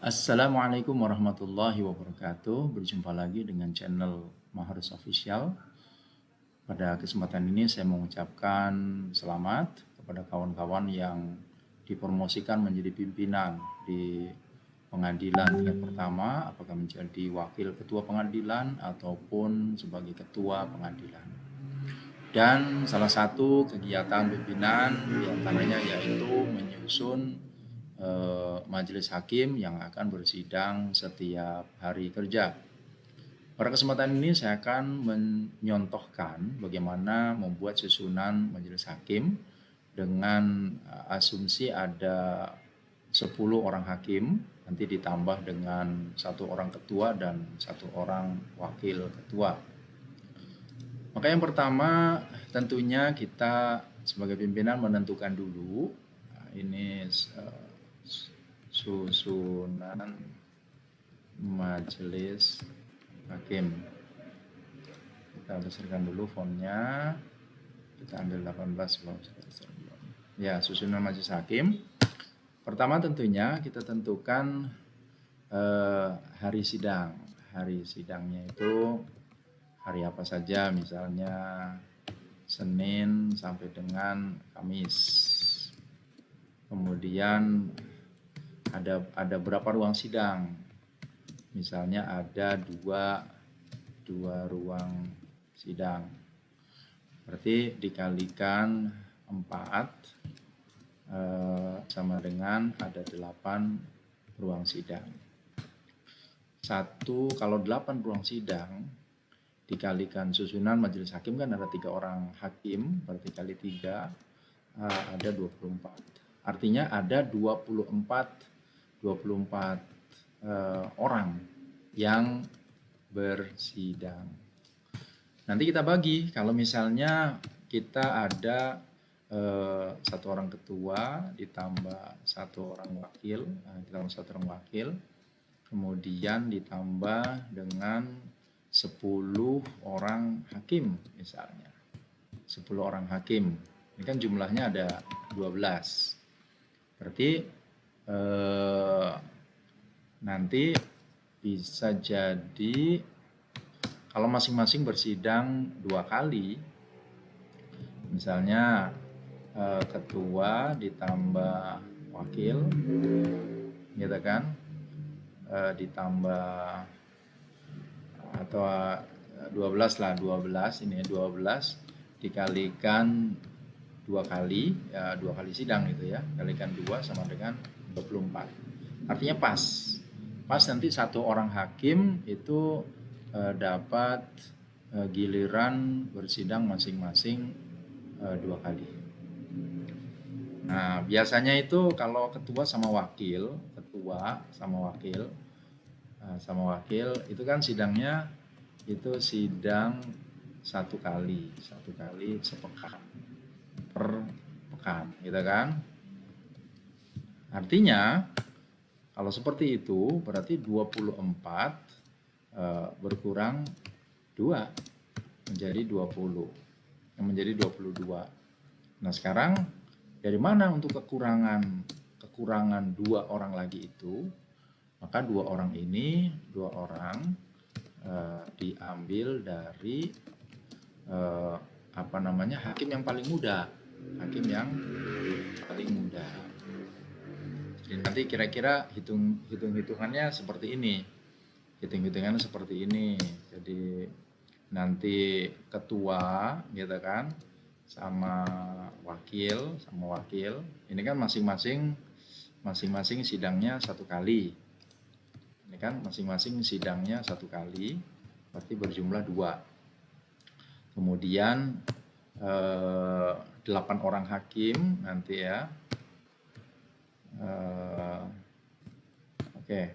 Assalamualaikum warahmatullahi wabarakatuh. Berjumpa lagi dengan channel Maharus Official. Pada kesempatan ini saya mengucapkan selamat kepada kawan-kawan yang dipromosikan menjadi pimpinan di pengadilan tingkat pertama, apakah menjadi wakil ketua pengadilan ataupun sebagai ketua pengadilan. Dan salah satu kegiatan pimpinan diantaranya yaitu menyusun majelis hakim yang akan bersidang setiap hari kerja. Pada kesempatan ini saya akan menyontohkan bagaimana membuat susunan majelis hakim dengan asumsi ada 10 orang hakim, nanti ditambah dengan 1 orang ketua dan 1 orang wakil ketua. Maka yang pertama tentunya kita sebagai pimpinan menentukan dulu ini susunan majelis hakim. Kita besarkan dulu fontnya. Kita ambil 18 belum. Ya, susunan majelis hakim. Pertama tentunya kita tentukan hari sidang. Hari sidangnya itu hari apa saja, misalnya Senin sampai dengan Kamis. Kemudian ada berapa ruang sidang? Misalnya ada dua ruang sidang. Berarti dikalikan 4 sama dengan ada 8 ruang sidang. Kalau 8 ruang sidang dikalikan susunan majelis hakim kan ada 3 orang hakim, berarti kali 3 ada 24. Artinya ada 24 orang yang bersidang. Nanti kita bagi, kalau misalnya kita ada 1 orang ketua ditambah 1 orang wakil, kemudian ditambah dengan 10 orang hakim misalnya. 10 orang hakim. Ini kan jumlahnya ada 12. Berarti nanti bisa jadi kalau masing-masing bersidang 2 kali, misalnya ketua ditambah wakil, gitu kan, ditambah atau 12 lah, 12 dikalikan 2 kali, ya 2 kali sidang gitu ya, kalikan 2 sama dengan 24. Artinya pas nanti 1 orang hakim itu dapat giliran bersidang masing-masing 2 kali. Nah, biasanya itu kalau ketua sama wakil itu kan sidangnya itu sidang 1 kali sepekan per pekan, gitu kan. Artinya kalau seperti itu berarti 24 berkurang 2 menjadi 20, yang menjadi 22. Nah, sekarang dari mana untuk kekurangan 2 orang lagi itu? Maka 2 orang ini diambil dari hakim yang paling muda. Jadi nanti kira-kira hitung-hitungannya seperti ini. Jadi nanti ketua gitu kan sama wakil. Ini kan masing-masing sidangnya 1 kali. Berarti berjumlah 2. Kemudian 8 orang hakim nanti ya. Oke.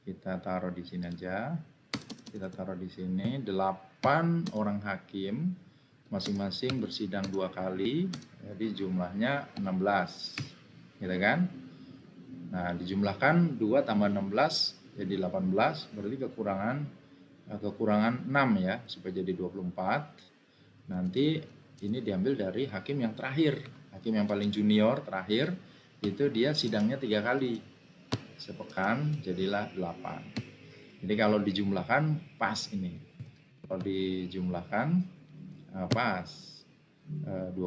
Kita taruh di sini aja. 8 orang hakim masing-masing bersidang 2 kali. Jadi jumlahnya 16. Gitu kan? Nah, dijumlahkan 2 tambah 16 jadi 18, berarti kekurangan 6 ya, supaya jadi 24. Nanti ini diambil dari hakim yang terakhir, hakim yang paling junior terakhir, itu dia sidangnya 3 kali. sepekan jadilah 8. Jadi kalau dijumlahkan pas ini. Kalau dijumlahkan pas 24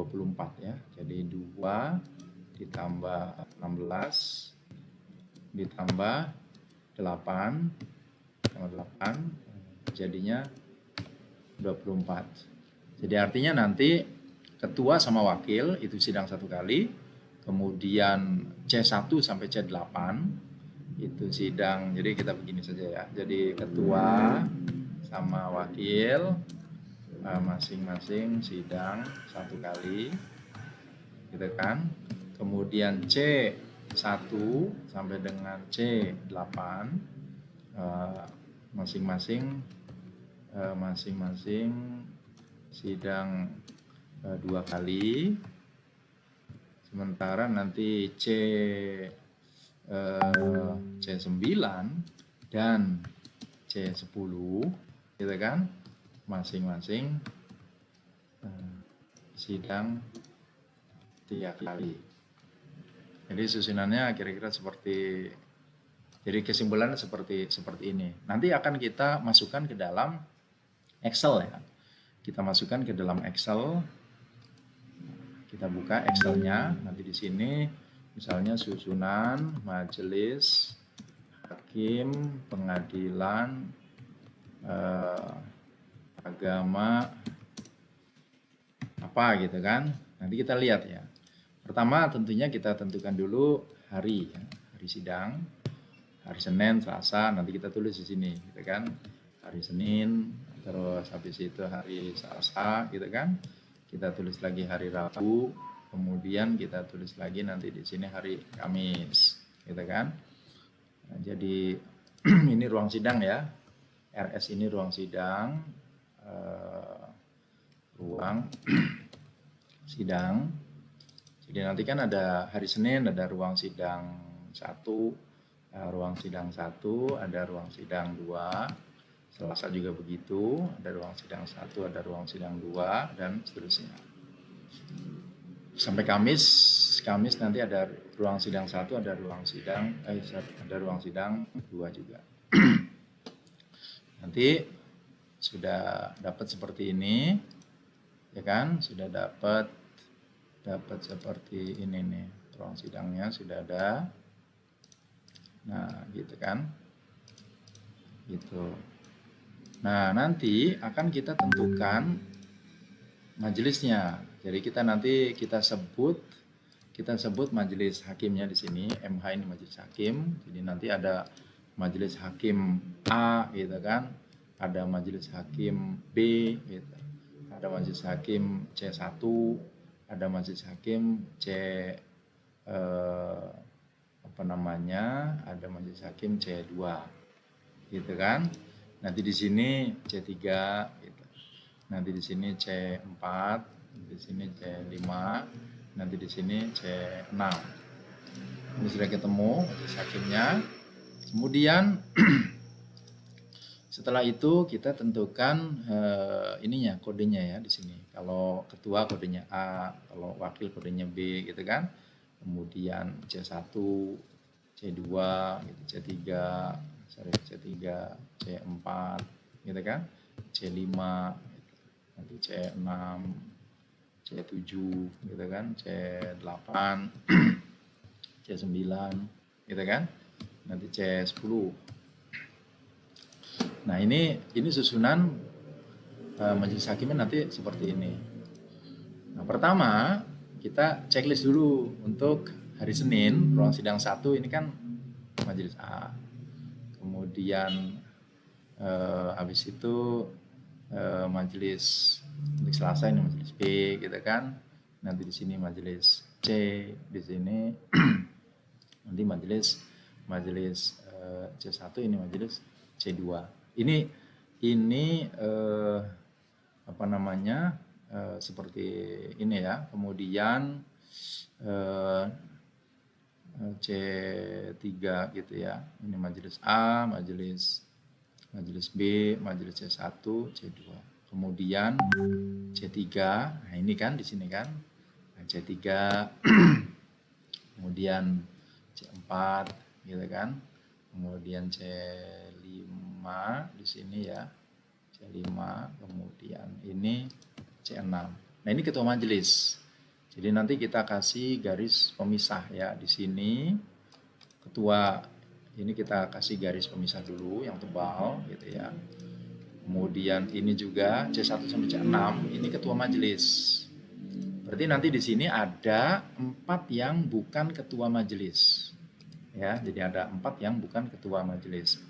ya. Jadi 2 ditambah 16 ditambah 8 tambah 8 jadinya 24. Jadi artinya nanti ketua sama wakil itu sidang 1 kali, kemudian C1 sampai C8 itu sidang. Jadi kita begini saja ya. Jadi ketua sama wakil masing-masing sidang 1 kali, gitu kan. Kemudian C1 sampai dengan C8 masing-masing sidang 2 kali. Sementara nanti C9 dan C10 gitu kan, masing-masing sidang 3 kali. Jadi susunannya kira-kira seperti, jadi kesimpulannya seperti ini. Nanti akan kita masukkan ke dalam Excel ya. Kita masukkan ke dalam Excel. Kita buka Excelnya. Nanti di sini misalnya susunan majelis hakim pengadilan agama apa gitu kan. Nanti kita lihat ya. Pertama tentunya kita tentukan dulu hari ya, hari sidang. Hari Senin, Selasa, nanti kita tulis di sini gitu kan. Hari Senin, terus habis itu hari Selasa gitu kan. Kita tulis lagi hari Rabu, kemudian kita tulis lagi nanti di sini hari Kamis gitu kan. Nah, jadi ini ruang sidang ya. RS ini ruang sidang, ruang sidang. Jadi nanti kan ada hari Senin ada ruang sidang 1, ruang sidang 1, ada ruang sidang 2. Selasa juga begitu, ada ruang sidang 1, ada ruang sidang 2 dan seterusnya. Sampai Kamis nanti ada ruang sidang 1, ada ruang sidang 2 juga. Nanti sudah dapat seperti ini, ya kan? Sudah dapat seperti ini nih, ruang sidangnya sudah ada. Nah, gitu kan? Gitu. Nah, nanti akan kita tentukan majelisnya. Jadi kita sebut majelis hakimnya di sini. MH ini majelis hakim. Jadi nanti ada majelis hakim A gitu kan. Ada majelis hakim B gitu. Ada majelis hakim C1, ada majelis hakim ada majelis hakim C2 gitu kan. Nanti di sini C3 gitu. Nanti di sini C4, di sini C5, nanti di sini C6. Ini sudah ketemu majelis hakimnya. Kemudian setelah itu kita tentukan ininya, kodenya ya di sini. Kalau ketua kodenya A, kalau wakil kodenya B gitu kan. Kemudian C1, C2, gitu, C3, C4 gitu kan. C5, gitu. Nanti C6, C7 gitu kan, C8, C9 gitu kan. Nanti C10. Nah, ini susunan majelis hakimnya nanti seperti ini. Nah, pertama kita checklist dulu untuk hari Senin, ruang sidang 1 ini kan majelis A. Kemudian habis itu majelis untuk Selasa ini majelis B gitu kan. Nanti di sini majelis C, di sini nanti majelis C1 ini majelis C2. Ini seperti ini ya. Kemudian C3 gitu ya. Ini majelis A, majelis B, majelis C1, C2. Kemudian C3. Nah, ini kan di sini kan. Nah, C3 kemudian C4 gitu kan. kemudian C5 di sini ya, C5, kemudian ini C6. Nah, ini ketua majelis. Jadi nanti kita kasih garis pemisah ya di sini. Ketua ini kita kasih garis pemisah dulu yang tebal gitu ya. Kemudian ini juga C1 sampai C6 ini ketua majelis. Berarti nanti di sini ada 4 yang bukan ketua majelis. Ya, jadi ada 4 yang bukan ketua majelis.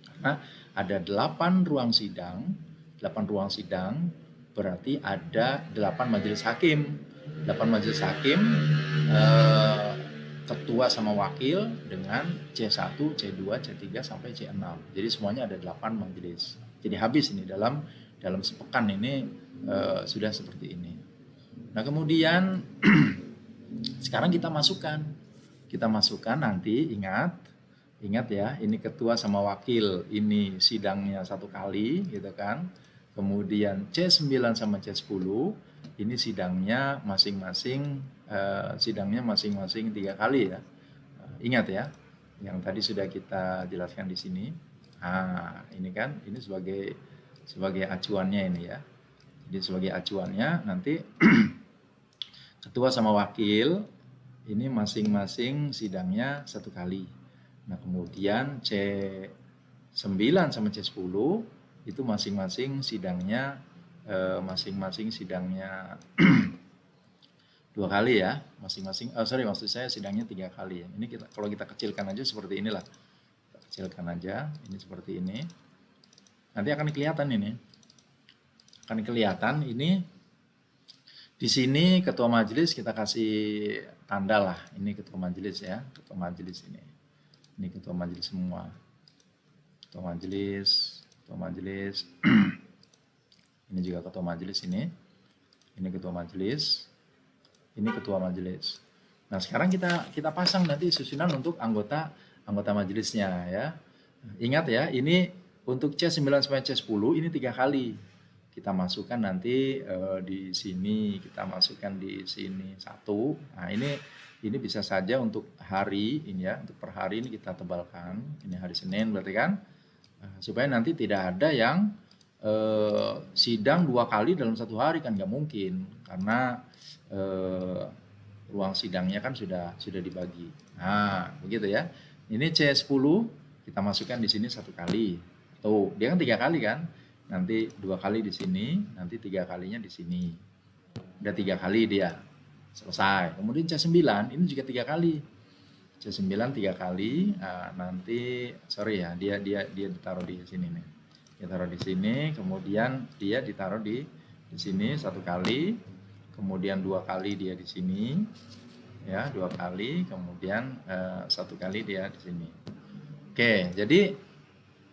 Karena ada 8 ruang sidang, 8 ruang sidang berarti ada 8 majelis hakim. 8 majelis hakim ketua sama wakil dengan C1, C2, C3 sampai C6. Jadi semuanya ada 8 majelis. Jadi habis ini dalam sepekan ini sudah seperti ini. Nah, kemudian sekarang kita masukkan nanti, ingat ya, ini ketua sama wakil, ini sidangnya 1 kali gitu kan. Kemudian C9 sama C10 ini sidangnya masing-masing 3 kali ya. Ingat ya, yang tadi sudah kita jelaskan di sini. Nah, ini kan, ini sebagai acuannya ini ya. Jadi sebagai acuannya nanti ketua sama wakil ini masing-masing sidangnya 1 kali. Nah, kemudian C9 sama C10 itu masing-masing sidangnya 2 kali ya. Maksud saya sidangnya 3 kali ya. Ini kalau kita kecilkan aja seperti inilah. Kita kecilkan aja, ini seperti ini. Nanti akan kelihatan ini. Di sini ketua majelis kita kasih tanda lah. Ini ketua majelis ya, ketua majelis ini. Ini ketua majelis semua. Ketua majelis. Ini juga ketua majelis ini. Ini ketua majelis. Ini ketua majelis. Nah, sekarang kita pasang nanti susunan untuk anggota majelisnya ya. Ingat ya, ini untuk C9 sampai C10 ini 3 kali. Kita masukkan nanti di sini, kita masukkan di sini 1. Nah, ini bisa saja untuk hari ini ya, untuk per hari ini kita tebalkan. Ini hari Senin berarti kan, supaya nanti tidak ada yang sidang 2 kali dalam 1 hari, kan nggak mungkin, karena ruang sidangnya kan sudah dibagi. Nah, begitu ya. Ini C10 kita masukkan di sini 1 kali. Tuh, dia kan 3 kali kan. Nanti 2 kali di sini, nanti 3 kalinya di sini. Udah 3 kali dia. Selesai. Kemudian C9 ini juga 3 kali. C9 3 kali, nanti dia ditaruh di sini nih. Dia taruh di sini, kemudian dia ditaruh di sini 1 kali, kemudian 2 kali dia di sini. Ya, 2 kali, kemudian 1 kali dia di sini. Oke, jadi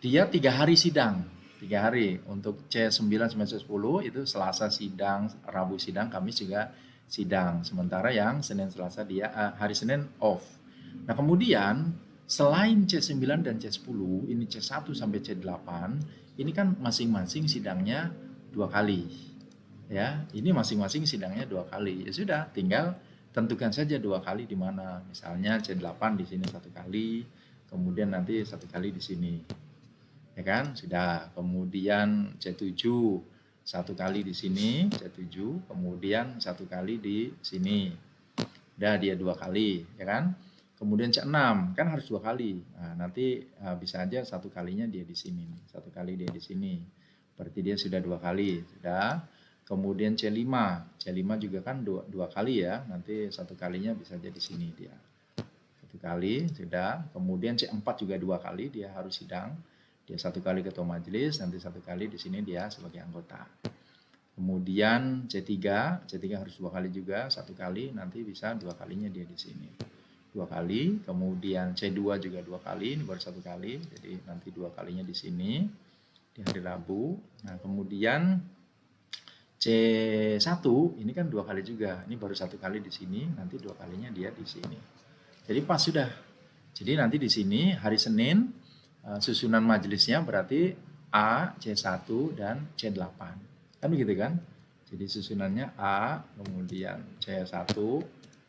dia 3 hari sidang. 3 hari. Untuk C9 sampai C10 itu Selasa sidang, Rabu sidang, Kamis juga sidang. Sementara yang Senin Selasa dia hari Senin off. Nah, kemudian selain C9 dan C10, ini C1 sampai C8, ini kan masing-masing sidangnya 2 kali. Ya, ini masing-masing sidangnya 2 kali. Ya sudah, tinggal tentukan saja 2 kali di mana. Misalnya C8 di sini 1 kali, kemudian nanti 1 kali di sini. Ya kan, sudah. Kemudian C7 1 kali di sini, C7, kemudian 1 kali di sini. Udah, dia 2 kali, ya kan. Kemudian C6 kan harus 2 kali. Nah, nanti bisa aja 1 kalinya dia di sini, 1 kali dia di sini. Berarti dia sudah 2 kali, sudah. Kemudian C5 juga kan 2 kali ya. Nanti 1 kalinya bisa jadi di sini dia. 1 kali, sudah. Kemudian C4 juga 2 kali dia harus sidang. Dia 1 kali ketua majelis, nanti 1 kali di sini dia sebagai anggota. Kemudian C3 harus 2 kali juga, 1 kali, nanti bisa 2 kalinya dia di sini. 2 kali, kemudian C2 juga 2 kali, ini baru 1 kali, jadi nanti 2 kalinya di sini, di hari Rabu. Nah, kemudian C1 ini kan 2 kali juga, ini baru 1 kali di sini, nanti 2 kalinya dia di sini. Jadi pas sudah. Jadi nanti di sini hari Senin, susunan majelisnya berarti A, C1, dan C8. Kan begitu kan? Jadi susunannya A, kemudian C1,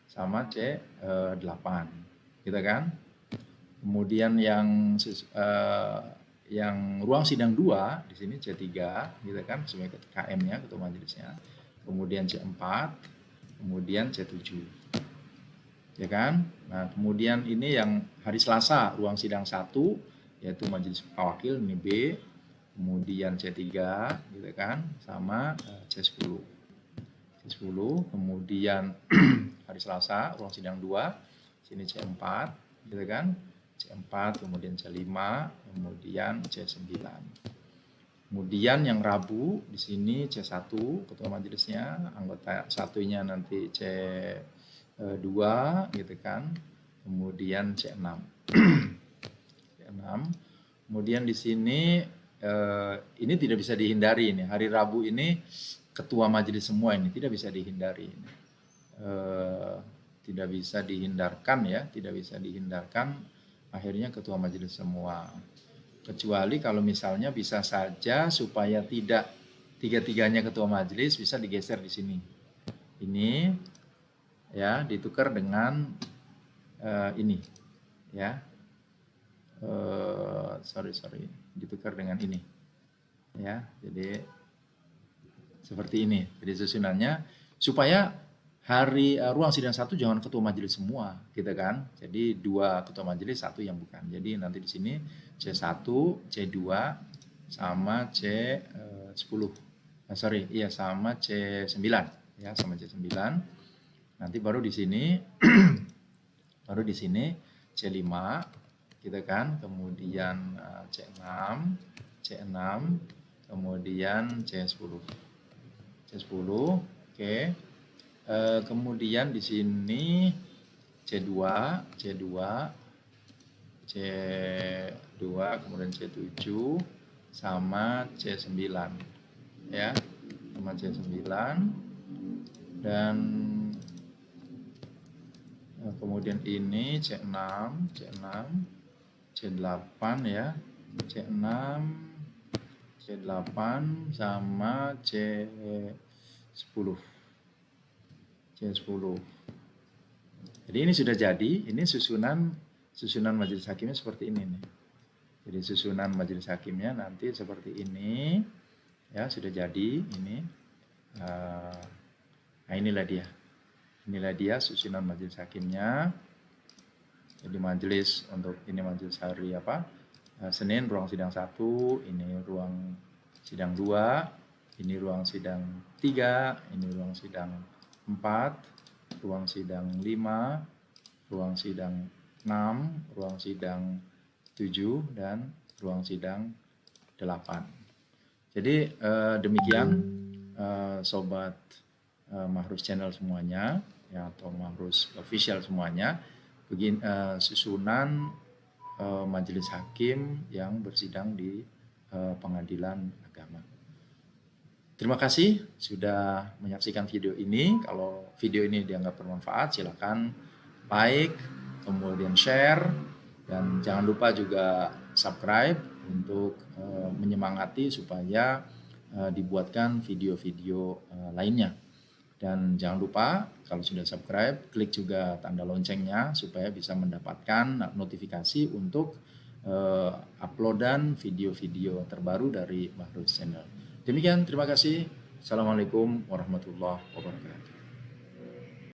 sama C8. Gitu kan? Kemudian yang ruang sidang 2 di sini C3 gitu kan sebagai KM-nya, ketua majelisnya. Kemudian C4, kemudian C7. Ya kan? Nah, kemudian ini yang hari Selasa ruang sidang 1 yaitu majelis wakil ini B, kemudian C3 gitu kan sama C10. C10, kemudian hari Selasa ruang sidang 2 sini C4 gitu kan. C4, kemudian C5, kemudian C9. Kemudian yang Rabu di sini C1 ketua majelisnya, anggota satunya nanti C2 gitu kan. Kemudian C6. C6. Kemudian di sini ini tidak bisa dihindari ini. Hari Rabu ini ketua majelis semua ini tidak bisa dihindari ini. Tidak bisa dihindarkan ya, tidak bisa dihindarkan akhirnya ketua majelis semua. Kecuali kalau misalnya bisa saja supaya tidak tiga-tiganya ketua majelis bisa digeser di sini. Ini ya ditukar dengan ini ya. Sorry, ditukar dengan ini. Ya, jadi seperti ini. Jadi susunannya supaya hari ruang sidang 1 jangan ketua majelis semua, gitu kan. Jadi 2 ketua majelis, 1 yang bukan. Jadi nanti di sini C1, C2 sama C10. Sama C9 ya, sama C9. Nanti baru di sini C5 gitu kan. Kemudian C6, kemudian C10. Oke. Kemudian di sini C2, kemudian C7 sama C9 ya, sama C9 dan kemudian ini C6, C8 ya, C6, C8 sama C10. Jadi ini sudah jadi, ini susunan majelis hakimnya seperti ini nih. Jadi susunan majelis hakimnya nanti seperti ini, ya sudah jadi ini. Nah inilah dia susunan majelis hakimnya. Jadi majelis untuk ini majelis hari apa? Senin ruang sidang 1, ini ruang sidang 2, ini ruang sidang 3, ini ruang sidang 4, ruang sidang 5, ruang sidang 6, ruang sidang 7, dan ruang sidang 8. Jadi demikian sobat Mahrus channel semuanya ya, atau Mahrus official semuanya, begini susunan majelis hakim yang bersidang di pengadilan agama. Terima kasih sudah menyaksikan video ini. Kalau video ini dianggap bermanfaat, silakan like, kemudian share, dan jangan lupa juga subscribe untuk menyemangati supaya dibuatkan video-video lainnya. Dan jangan lupa kalau sudah subscribe, klik juga tanda loncengnya supaya bisa mendapatkan notifikasi untuk uploadan video-video terbaru dari Mahrus Channel. Demikian, terima kasih. Assalamualaikum warahmatullahi wabarakatuh.